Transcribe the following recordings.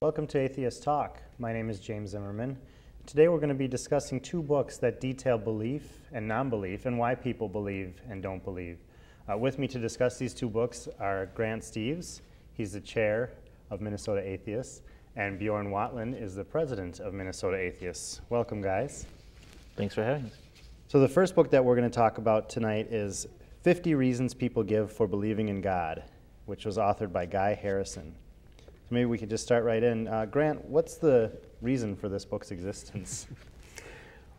Welcome to Atheists Talk. My name is James Zimmerman. Today we're going to be discussing two books that detail belief and non-belief and why people believe and don't believe. With me to discuss these two books are Grant Steves. He's the chair of Minnesota Atheists, and Bjorn Watland is the president of Minnesota Atheists. Welcome, guys. Thanks for having us. So the first book that we're going to talk about tonight is 50 Reasons People Give for Believing in God, which was authored by Guy Harrison. So maybe we could just start right in. Grant, what's the reason for this book's existence?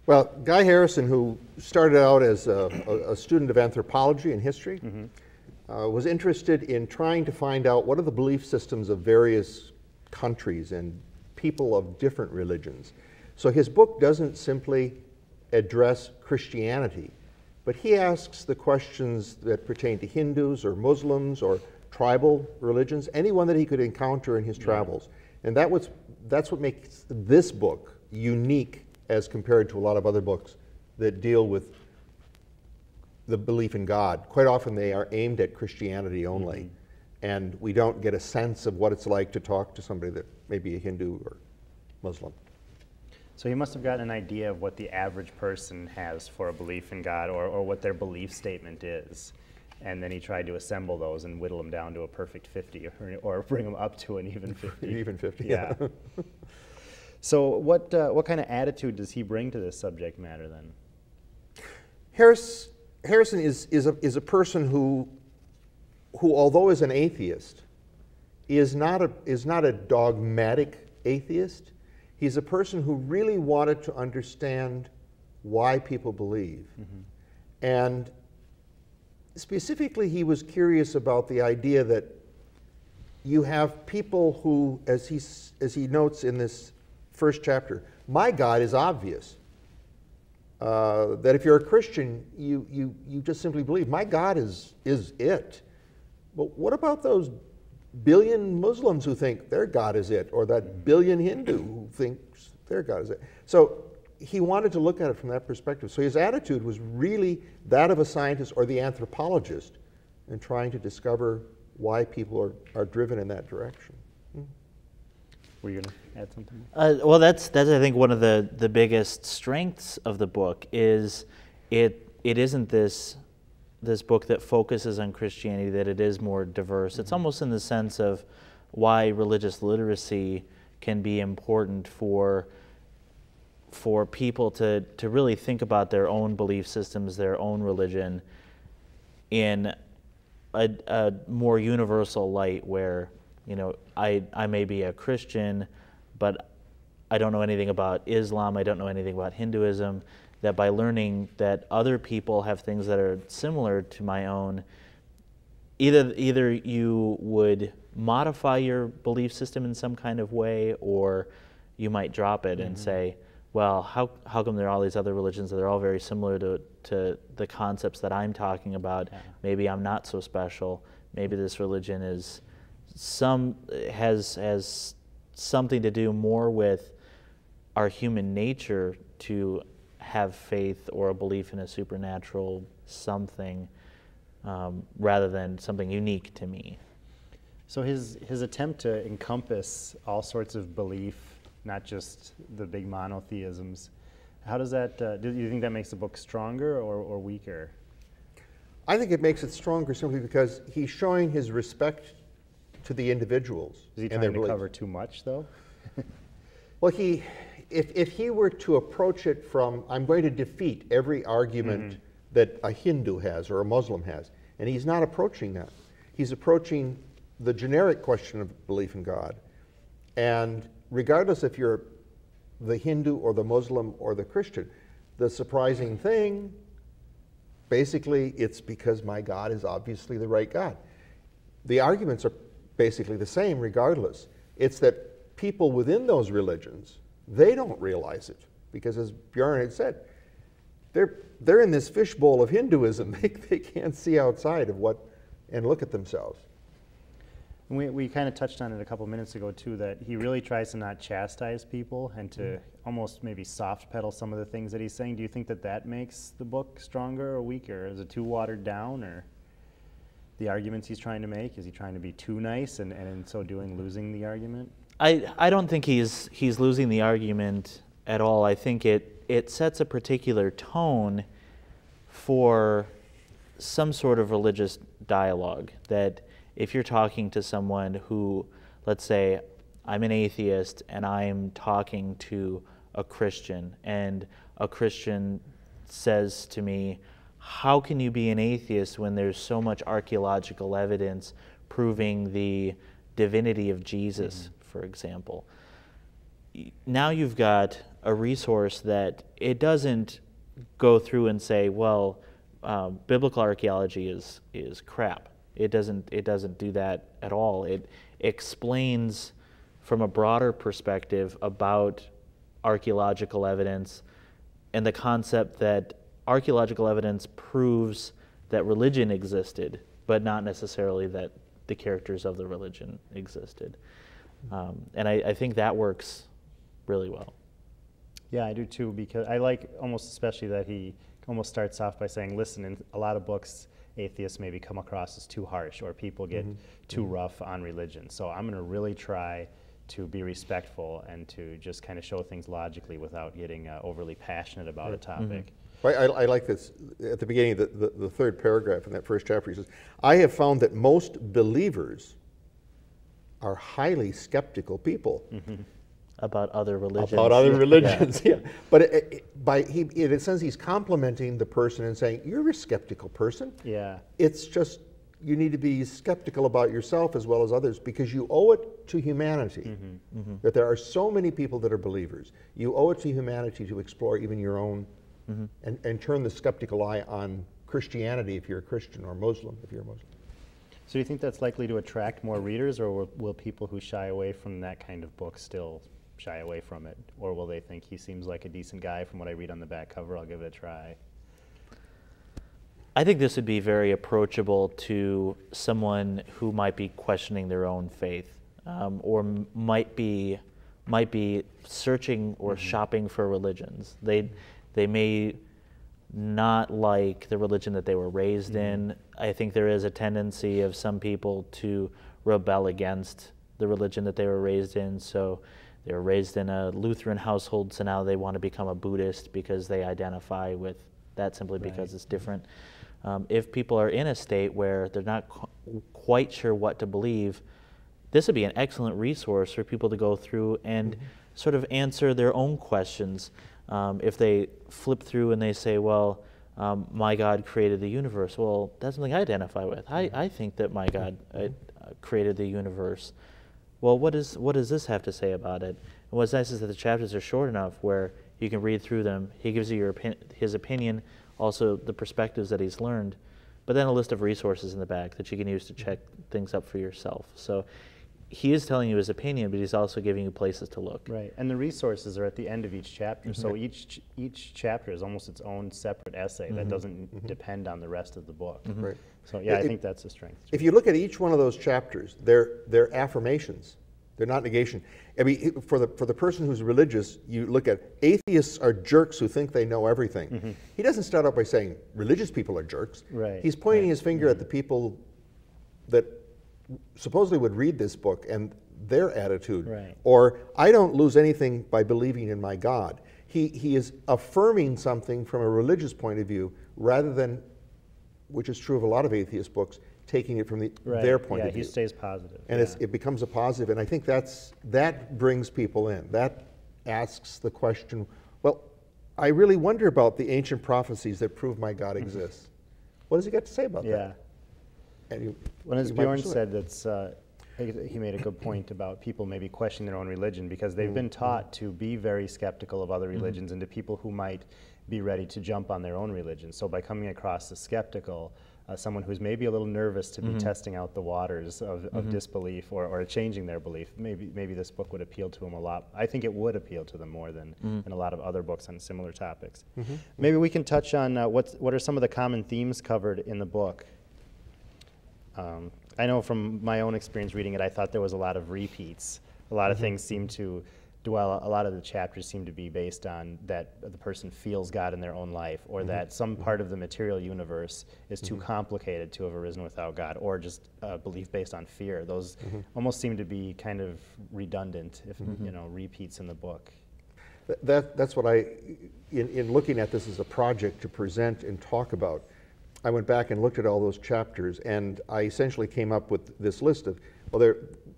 Well, Guy Harrison, who started out as a student of anthropology and history, was interested in trying to find out what are the belief systems of various countries and people of different religions. So his book doesn't simply address Christianity, but he asks the questions that pertain to Hindus or Muslims or tribal religions, anyone that he could encounter in his travels. And that's what makes this book unique as compared to a lot of other books that deal with the belief in God. Quite often they are aimed at Christianity only, and we don't get a sense of what it's like to talk to somebody that may be a Hindu or Muslim. So he must have gotten an idea of what the average person has for a belief in God, or what their belief statement is. And then he tried to assemble those and whittle them down to a perfect 50, or bring them up to an even 50. Even 50, yeah. So what kind of attitude does he bring to this subject matter then? Harrison is a person who although is an atheist, is not a dogmatic atheist. He's a person who really wanted to understand why people believe. And specifically, he was curious about the idea that you have people who, as he notes in this first chapter, my God is obvious. That if you're a Christian, you just simply believe, my God is it. But what about those billion Muslims who think their God is it, or that billion Hindu who thinks their God is it? So he wanted to look at it from that perspective. So his attitude was really that of a scientist or the anthropologist in trying to discover why people are driven in that direction. Were you going to add something? Well, that's I think one of the biggest strengths of the book is it isn't this book that focuses on Christianity, that it is more diverse. It's almost in the sense of why religious literacy can be important for people to really think about their own belief systems, their own religion, in a more universal light where, you know, I may be a Christian, but I don't know anything about Islam, I don't know anything about Hinduism, that by learning that other people have things that are similar to my own, either you would modify your belief system in some kind of way, or you might drop it and say, well, how come there are all these other religions that are all very similar to the concepts that I'm talking about? Yeah. Maybe I'm not so special. Maybe this religion has something to do more with our human nature to have faith or a belief in a supernatural something, rather than something unique to me. So his attempt to encompass all sorts of belief, not just the big monotheisms, how does that, do you think that makes the book stronger or weaker? I think it makes it stronger simply because he's showing his respect to the individuals. Is he trying to cover too much, though? Well, if he were to approach it from, I'm going to defeat every argument that a Hindu has or a Muslim has, and he's not approaching that. He's approaching the generic question of belief in God. And regardless if you're the Hindu or the Muslim or the Christian, the surprising thing, basically, it's because my God is obviously the right God. The arguments are basically the same regardless. It's that people within those religions, they don't realize it, because as Bjorn had said, they're in this fishbowl of Hinduism. They can't see outside of what and look at themselves. We kind of touched on it a couple minutes ago too, that he really tries to not chastise people and to almost maybe soft pedal some of the things that he's saying. Do you think that makes the book stronger or weaker? Is it too watered down, or the arguments he's trying to make? Is he trying to be too nice and in so doing losing the argument? I don't think he's losing the argument at all. I think it sets a particular tone for some sort of religious dialogue, that if you're talking to someone who, let's say, I'm an atheist and I'm talking to a Christian, and a Christian says to me, how can you be an atheist when there's so much archaeological evidence proving the divinity of Jesus, for example? Now you've got a resource that it doesn't go through and say, well, biblical archaeology is crap. It doesn't do that at all. It explains from a broader perspective about archaeological evidence and the concept that archaeological evidence proves that religion existed, but not necessarily that the characters of the religion existed. And I think that works really well. Yeah, I do too, because I like almost especially that he almost starts off by saying, listen, in a lot of books, atheists maybe come across as too harsh, or people get too rough on religion. So I'm going to really try to be respectful and to just kind of show things logically without getting overly passionate about a topic. I like this at the beginning, the third paragraph in that first chapter. He says, I have found that most believers are highly skeptical people. About other religions. About other religions, yeah. But in a sense, he's complimenting the person and saying, you're a skeptical person. Yeah. It's just, you need to be skeptical about yourself as well as others, because you owe it to humanity that there are so many people that are believers. You owe it to humanity to explore even your own and turn the skeptical eye on Christianity if you're a Christian, or Muslim if you're a Muslim. So do you think that's likely to attract more readers, or will people who shy away from that kind of book still shy away from it? Or will they think he seems like a decent guy from what I read on the back cover, I'll give it a try? I think this would be very approachable to someone who might be questioning their own faith, or might be searching or shopping for religions. They may not like the religion that they were raised in. I think there is a tendency of some people to rebel against the religion that they were raised in. So they were raised in a Lutheran household, so now they want to become a Buddhist because they identify with that simply because it's different. If people are in a state where they're not quite sure what to believe, this would be an excellent resource for people to go through and sort of answer their own questions. If they flip through and they say, well, my God created the universe. Well, that's something I identify with. I think that my God created the universe. Well, what does this have to say about it? And what's nice is that the chapters are short enough where you can read through them. He gives you his opinion, also the perspectives that he's learned, but then a list of resources in the back that you can use to check things up for yourself. So he is telling you his opinion, but he's also giving you places to look. Right, and the resources are at the end of each chapter, so each chapter is almost its own separate essay that doesn't depend on the rest of the book. Right. So yeah, I think that's a strength. If you look at each one of those chapters, they're affirmations. They're not negation. I mean, for the person who's religious, you look at atheists are jerks who think they know everything. He doesn't start out by saying religious people are jerks. Right. He's pointing his finger at the people that supposedly would read this book and their attitude. Right. Or, I don't lose anything by believing in my God. He is affirming something from a religious point of view rather than, which is true of a lot of atheist books, taking it from their point of view. Yeah, he stays positive. And it becomes a positive, and I think that brings people in. That asks the question, well, I really wonder about the ancient prophecies that prove my God exists. What does he got to say about that? And as Bjorn said, that's, he made a good point about people maybe questioning their own religion because they've been taught to be very skeptical of other religions and to people who might be ready to jump on their own religion. So by coming across the skeptical, someone who's maybe a little nervous to be testing out the waters of disbelief or changing their belief, maybe this book would appeal to them a lot. I think it would appeal to them more than a lot of other books on similar topics. Maybe we can touch on what are some of the common themes covered in the book. I know from my own experience reading it, I thought there was a lot of repeats. A lot of things seem to dwell, a lot of the chapters seem to be based on that the person feels God in their own life, or that some part of the material universe is too complicated to have arisen without God, or just a belief based on fear. Those almost seem to be kind of redundant, if repeats in the book. That's what in looking at this as a project to present and talk about, I went back and looked at all those chapters, and I essentially came up with this list of,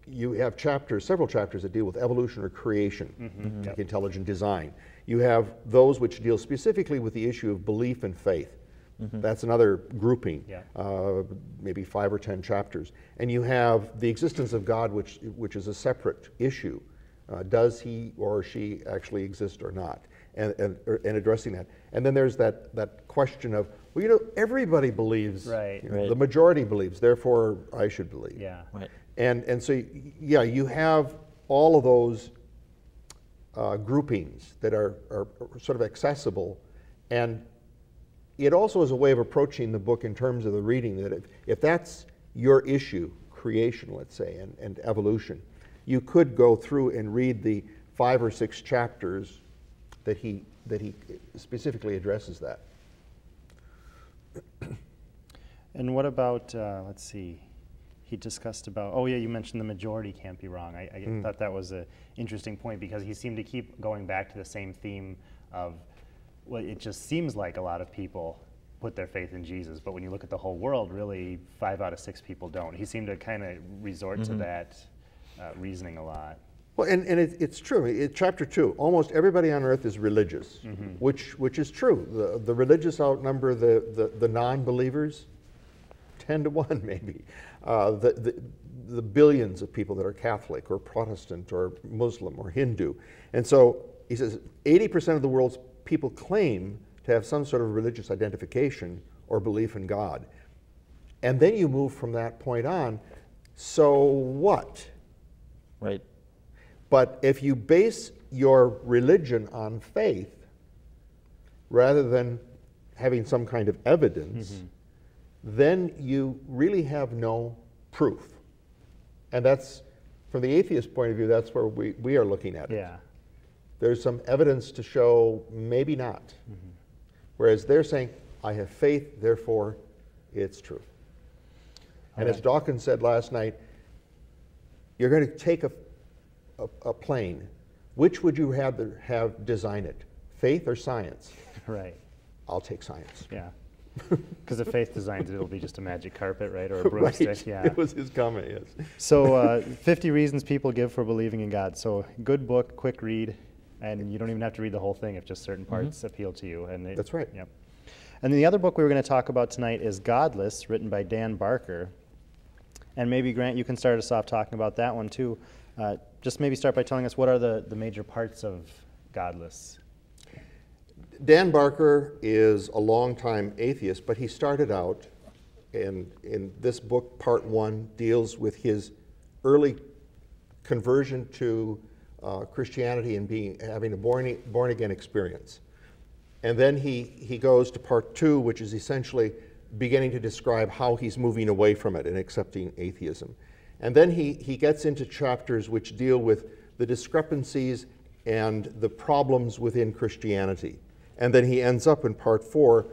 you have several chapters that deal with evolution or creation, like intelligent design. You have those which deal specifically with the issue of belief and faith. That's another grouping, maybe 5 or 10 chapters. And you have the existence of God, which is a separate issue. Does he or she actually exist or not? And addressing that. And then there's that question of, well, everybody believes, the majority believes, therefore I should believe. Yeah. Right. And so, yeah, you have all of those groupings that are sort of accessible, and it also is a way of approaching the book in terms of the reading, that if that's your issue, creation, let's say, and evolution, you could go through and read the 5 or 6 chapters that he specifically addresses that. And what about, let's see, he discussed about, you mentioned the majority can't be wrong. I thought that was an interesting point, because he seemed to keep going back to the same theme of, well, it just seems like a lot of people put their faith in Jesus, but when you look at the whole world, really 5 out of 6 people don't. He seemed to kind of resort to that reasoning a lot. Well, and it's true. Chapter 2, almost everybody on earth is religious, which is true. The religious outnumber the non-believers 10 to 1 maybe. The billions of people that are Catholic or Protestant or Muslim or Hindu. And so he says 80% of the world's people claim to have some sort of religious identification or belief in God. And then you move from that point on, so what? Right. But if you base your religion on faith, rather than having some kind of evidence, then you really have no proof. And that's, from the atheist point of view, that's where we are looking at it. Yeah. There's some evidence to show maybe not. Whereas they're saying, I have faith, therefore it's true. And as Dawkins said last night, you're going to take a plane. Which would you rather have design it? Faith or science? Right. I'll take science. Yeah. Because if faith designs it, it'll be just a magic carpet, right? Or a broomstick. Right. Yeah. It was his comment, yes. So 50 reasons people give for believing in God. So good book, quick read, and you don't even have to read the whole thing if just certain parts appeal to you. And That's right. Yep. And then the other book we were going to talk about tonight is Godless, written by Dan Barker. And maybe, Grant, you can start us off talking about that one too. Just maybe start by telling us what are the major parts of Godless. Dan Barker is a longtime atheist, but he started out, in this book, part 1, deals with his early conversion to Christianity and having a born-again experience. And then he goes to part 2, which is essentially beginning to describe how he's moving away from it and accepting atheism. And then he gets into chapters which deal with the discrepancies and the problems within Christianity. And then he ends up in part 4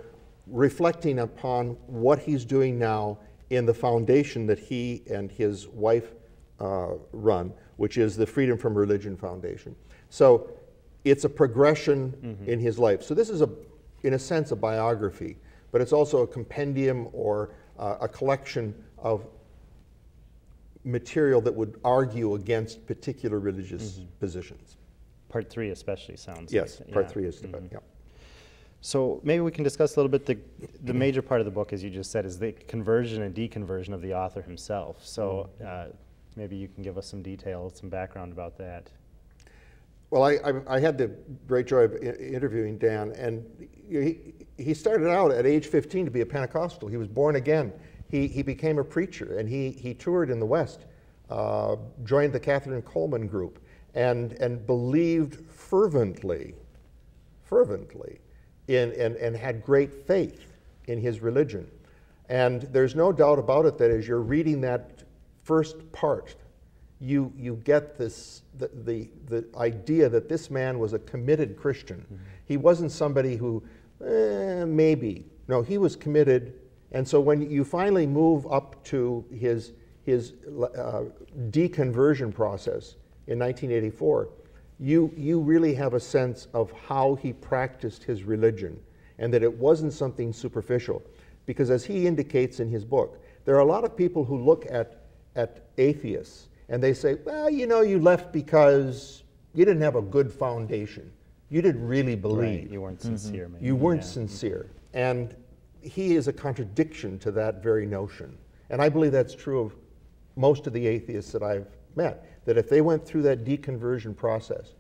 reflecting upon what he's doing now in the foundation that he and his wife run, which is the Freedom from Religion Foundation. So it's a progression in his life. So this is, in a sense, a biography, but it's also a compendium or a collection of material that would argue against particular religious positions. Part 3 especially sounds yes, like. part 3 is about, yeah. So maybe we can discuss a little bit the major part of the book, as you just said, is the conversion and deconversion of the author himself. So maybe you can give us some detail, some background about that. Well, I had the great joy of interviewing Dan, and he started out at age 15 to be a Pentecostal. He was born again. He became a preacher, and he toured in the West, joined the Catherine Coleman group, and believed fervently, and had great faith in his religion. And there's no doubt about it that as you're reading that first part, you get this the idea that this man was a committed Christian. He wasn't somebody who maybe. No, he was committed. And so when you finally move up to his deconversion process in 1984, you really have a sense of how he practiced his religion, and that it wasn't something superficial. Because as he indicates in his book, there are a lot of people who look at atheists and they say, well, you know, you left because you didn't have a good foundation. You didn't really believe. Right. You weren't sincere, maybe. You weren't sincere. And he is a contradiction to that very notion. And I believe that's true of most of the atheists that I've met, that if they went through that deconversion process,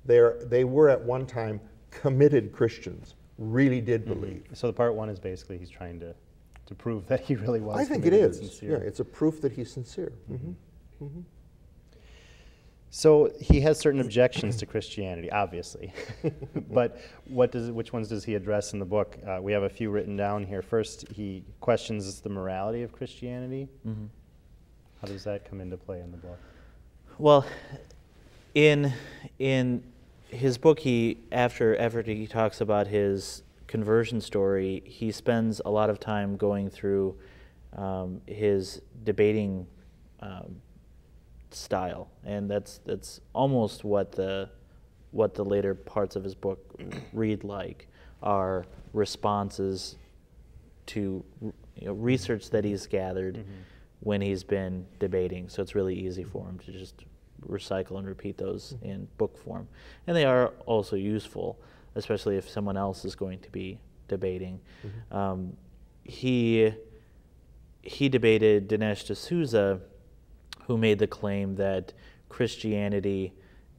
they were at one time committed Christians, really did believe. So the part one is basically he's trying to prove that he really was. I think it is. Sincere. Yeah, it's a proof that he's sincere. So he has certain objections to Christianity, obviously. But which ones does he address in the book? We have a few written down here. First, he questions the morality of Christianity. How does that come into play in the book? Well, in his book, after he talks about his conversion story, he spends a lot of time going through his debating style, and that's almost what the later parts of his book read like, are responses to research that he's gathered when he's been debating. So it's really easy for him to just recycle and repeat those in book form, and they are also useful, especially if someone else is going to be debating. He debated Dinesh D'Souza, who made the claim that Christianity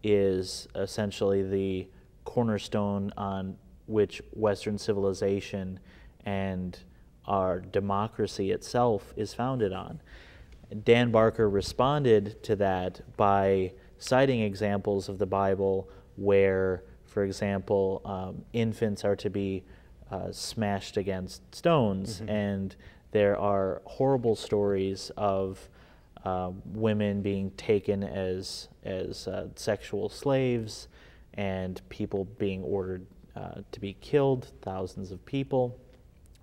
is essentially the cornerstone on which Western civilization and our democracy itself is founded on. Dan Barker responded to that by citing examples of the Bible where, for example, infants are to be smashed against stones, and there are horrible stories of women being taken as sexual slaves, and people being ordered to be killed, thousands of people,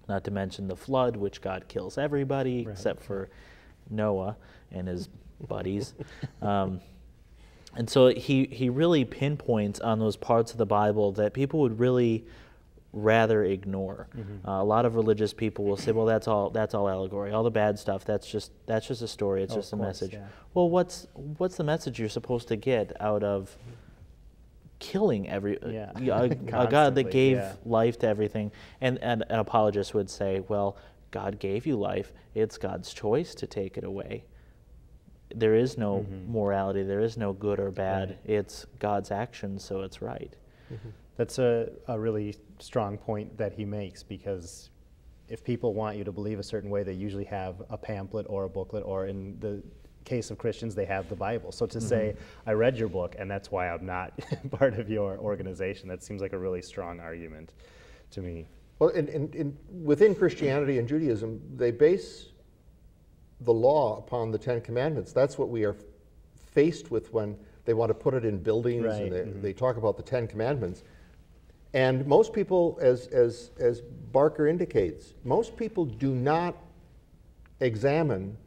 not to mention the flood, which God kills everybody except for Noah and his buddies. And so he really pinpoints on those parts of the Bible that people would really rather ignore. A lot of religious people will say, well, that's all allegory. All the bad stuff, that's just a story, it's just a message. Yeah. Well, what's the message you're supposed to get out of killing a God that gave life to everything? And an apologist would say, well, God gave you life, it's God's choice to take it away. There is no morality, there is no good or bad. It's God's action, so it's right. That's a really strong point that he makes, because if people want you to believe a certain way, they usually have a pamphlet or a booklet, or in the case of Christians, they have the Bible. So to say, I read your book and that's why I'm not part of your organization, that seems like a really strong argument to me. Well, within Christianity and Judaism, they base the law upon the Ten Commandments. That's what we are faced with when they want to put it in buildings, and they talk about the Ten Commandments. And most people, as Barker indicates, most people do not examine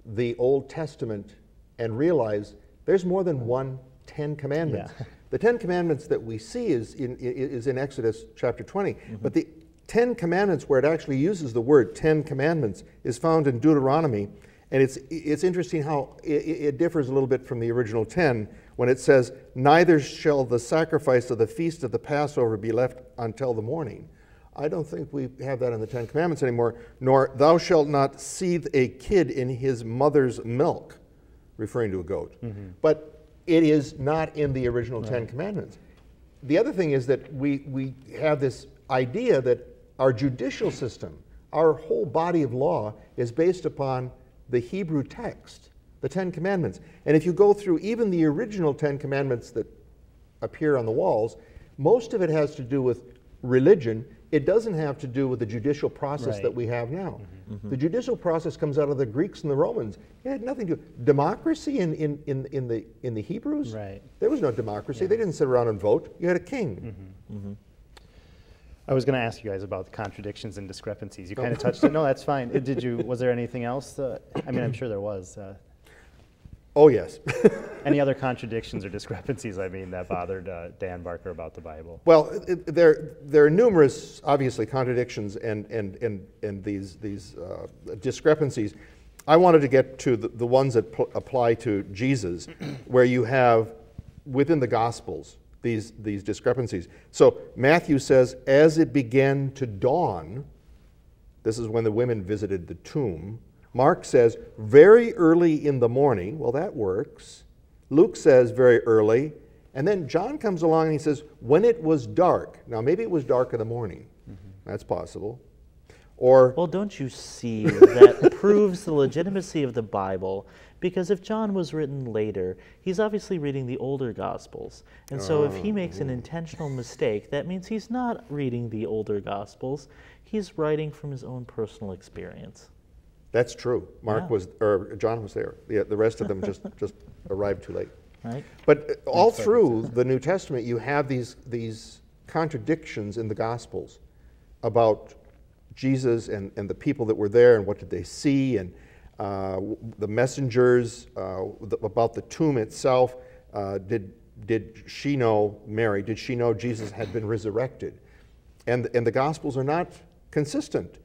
the Old Testament and realize there's more than one Ten Commandments. The Ten Commandments that we see is in Exodus chapter 20, but the Ten Commandments, where it actually uses the word Ten Commandments, is found in Deuteronomy. And it's interesting how it differs a little bit from the original 10, when it says, neither shall the sacrifice of the feast of the Passover be left until the morning. I don't think we have that in the Ten Commandments anymore. Nor, thou shalt not seethe a kid in his mother's milk, referring to a goat. But it is not in the original Ten Commandments. The other thing is that we have this idea that our judicial system, our whole body of law, is based upon the Hebrew text, the Ten Commandments. And if you go through even the original Ten Commandments that appear on the walls, most of it has to do with religion. It doesn't have to do with the judicial process that we have now. The judicial process comes out of the Greeks and the Romans. It had nothing to do. Democracy in the Hebrews? Right. There was no democracy. They didn't sit around and vote. You had a king. I was going to ask you guys about the contradictions and discrepancies. You kind of touched it. No, that's fine. Was there anything else? I mean, I'm sure there was. Oh, yes. Any other contradictions or discrepancies, I mean, that bothered Dan Barker about the Bible? Well, there are numerous, obviously, contradictions and these discrepancies. I wanted to get to the ones that apply to Jesus, where you have, within the Gospels, these discrepancies. So Matthew says, as it began to dawn, this is when the women visited the tomb. Mark says, very early in the morning. Well, that works. Luke says, very early. And then John comes along and he says, when it was dark. Now, maybe it was dark in the morning. That's possible. Or, well, don't you see that proves the legitimacy of the Bible? Because if John was written later, he's obviously reading the older Gospels. And so if he makes an intentional mistake, that means he's not reading the older Gospels. He's writing from his own personal experience. that's true. Mark was, or John was there. The rest of them just arrived too late. Right. But all through the New Testament, you have these contradictions in the Gospels about Jesus and the people that were there and what did they see, and the messengers, about the tomb itself. Did she know, Mary, did she know Jesus had been resurrected? And the Gospels are not consistent.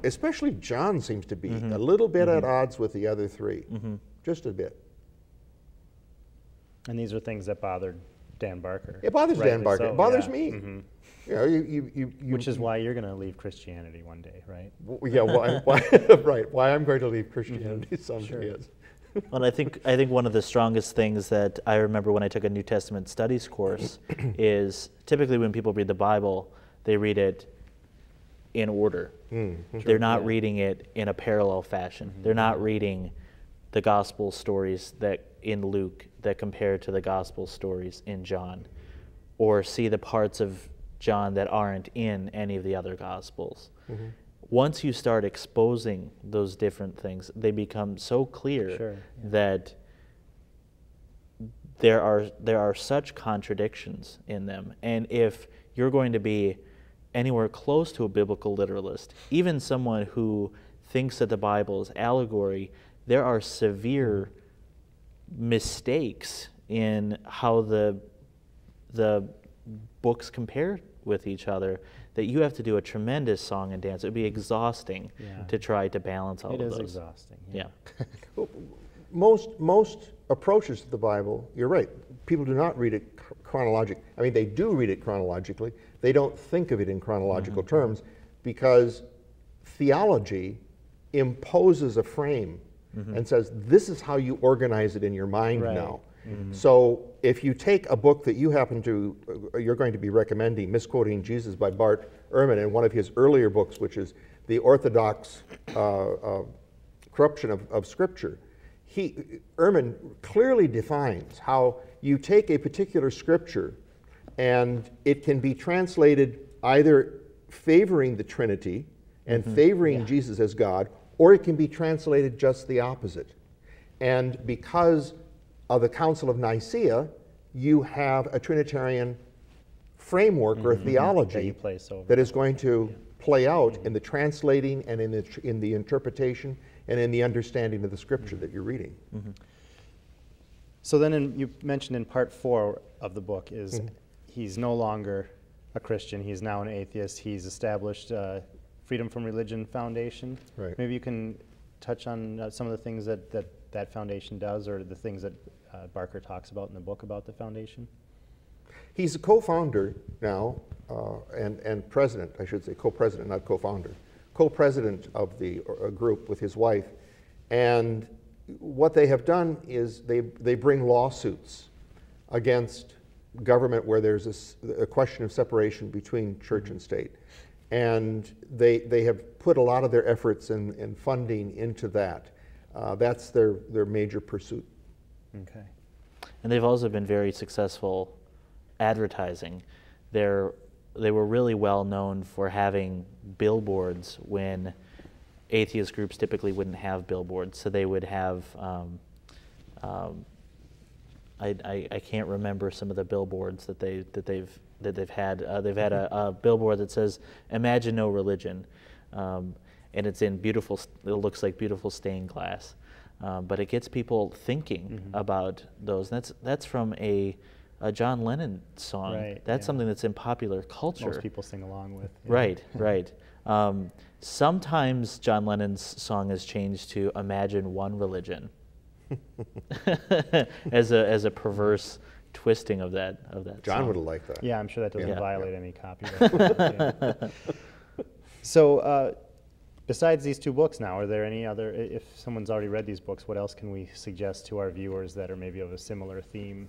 Especially John seems to be a little bit at odds with the other three, just a bit. And these are things that bothered Dan Barker. It bothers Dan Barker. So, it bothers yeah. me. Mm-hmm. You know, Which is why you're going to leave Christianity one day, right? Yeah, why right? Why I'm going to leave Christianity someday is. Well, I think one of the strongest things that I remember when I took a New Testament studies course is typically when people read the Bible, they read it in order. They're not reading it in a parallel fashion. They're not reading the gospel stories that in Luke that compare to the gospel stories in John, or see the parts of John that aren't in any of the other gospels. Once you start exposing those different things, they become so clear that there are such contradictions in them. And if you're going to be anywhere close to a biblical literalist, even someone who thinks that the Bible is allegory, there are severe mistakes in how the books compare with each other that you have to do a tremendous song and dance. It would be exhausting to try to balance all of those. It is exhausting. Yeah. Most approaches to the Bible, you're right, people do not read it chronologically. I mean, they do read it chronologically. They don't think of it in chronological terms because theology imposes a frame and says, this is how you organize it in your mind now. So if you take a book that you happen to, you're going to be recommending, Misquoting Jesus by Bart Ehrman, in one of his earlier books, which is The Orthodox Corruption of Scripture, Ehrman clearly defines how you take a particular scripture and it can be translated either favoring the Trinity and favoring Jesus as God, or it can be translated just the opposite. And because of the Council of Nicaea, you have a Trinitarian framework or theology that is going to play out in the translating and in the interpretation and in the understanding of the scripture that you're reading. So then you mentioned in part 4 of the book is he's no longer a Christian, he's now an atheist, he's established Freedom from Religion Foundation. Right. Maybe you can touch on some of the things that foundation does, or the things that Barker talks about in the book about the foundation. He's a co-founder now, and president, I should say, co-president, not co-founder, co-president of the group with his wife. And what they have done is they bring lawsuits against government where there's a question of separation between church and state. And they have put a lot of their efforts and funding into that. That's their major pursuit. Okay. And they've also been very successful advertising. They were really well known for having billboards when atheist groups typically wouldn't have billboards, so they would have. I can't remember some of the billboards that they've had. They've had a billboard that says "Imagine no religion," and it's in beautiful. It looks like beautiful stained glass, but it gets people thinking about those. And that's from a John Lennon song. Right, That's yeah. something that's in popular culture. Most people sing along with. Yeah. Right, right. Sometimes John Lennon's song is changed to "Imagine one religion," as a perverse twisting of that John song. would have liked that. Yeah, I'm sure that doesn't Yeah. violate any copyright. Yeah. So, besides these two books now, are there any other, if someone's already read these books, what else can we suggest to our viewers that are maybe of a similar theme?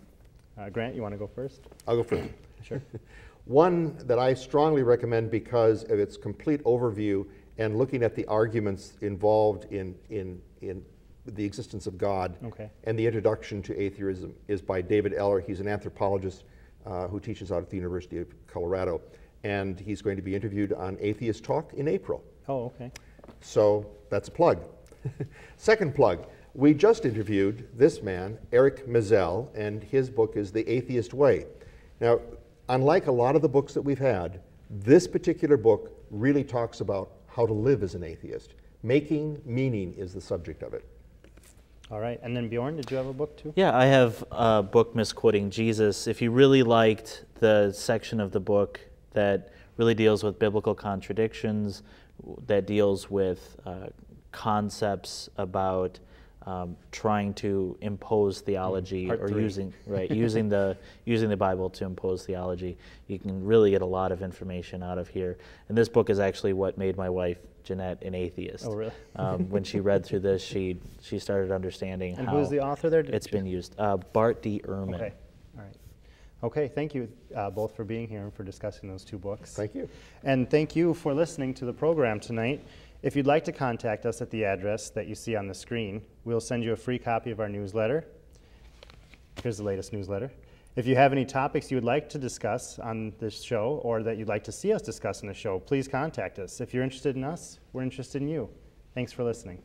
Grant, you want to go first? I'll go first. Sure. One that I strongly recommend because of its complete overview and looking at the arguments involved in the existence of God and the introduction to atheism is by David Eller. He's an anthropologist who teaches out at the University of Colorado, and he's going to be interviewed on Atheists Talk in April. Oh, okay. So that's a plug. Second plug. We just interviewed this man, Eric Mazel, and his book is The Atheist Way. Now, unlike a lot of the books that we've had, this particular book really talks about how to live as an atheist. Making meaning is the subject of it. All right. And then Bjorn, did you have a book too? Yeah, I have a book misquoting Jesus. If you really liked the section of the book that really deals with biblical contradictions, that deals with concepts about trying to impose theology Part or 3. using the Bible to impose theology, you can really get a lot of information out of here. And this book is actually what made my wife Jeanette an atheist. Oh, really? When she read through this, she started understanding And how who's the author there? it's been used. Bart D. Ehrman. Okay. All right. Okay, thank you both for being here and for discussing those two books. Thank you. And thank you for listening to the program tonight. If you'd like to contact us at the address that you see on the screen, we'll send you a free copy of our newsletter. Here's the latest newsletter. If you have any topics you would like to discuss on this show or that you'd like to see us discuss in the show, please contact us. If you're interested in us, we're interested in you. Thanks for listening.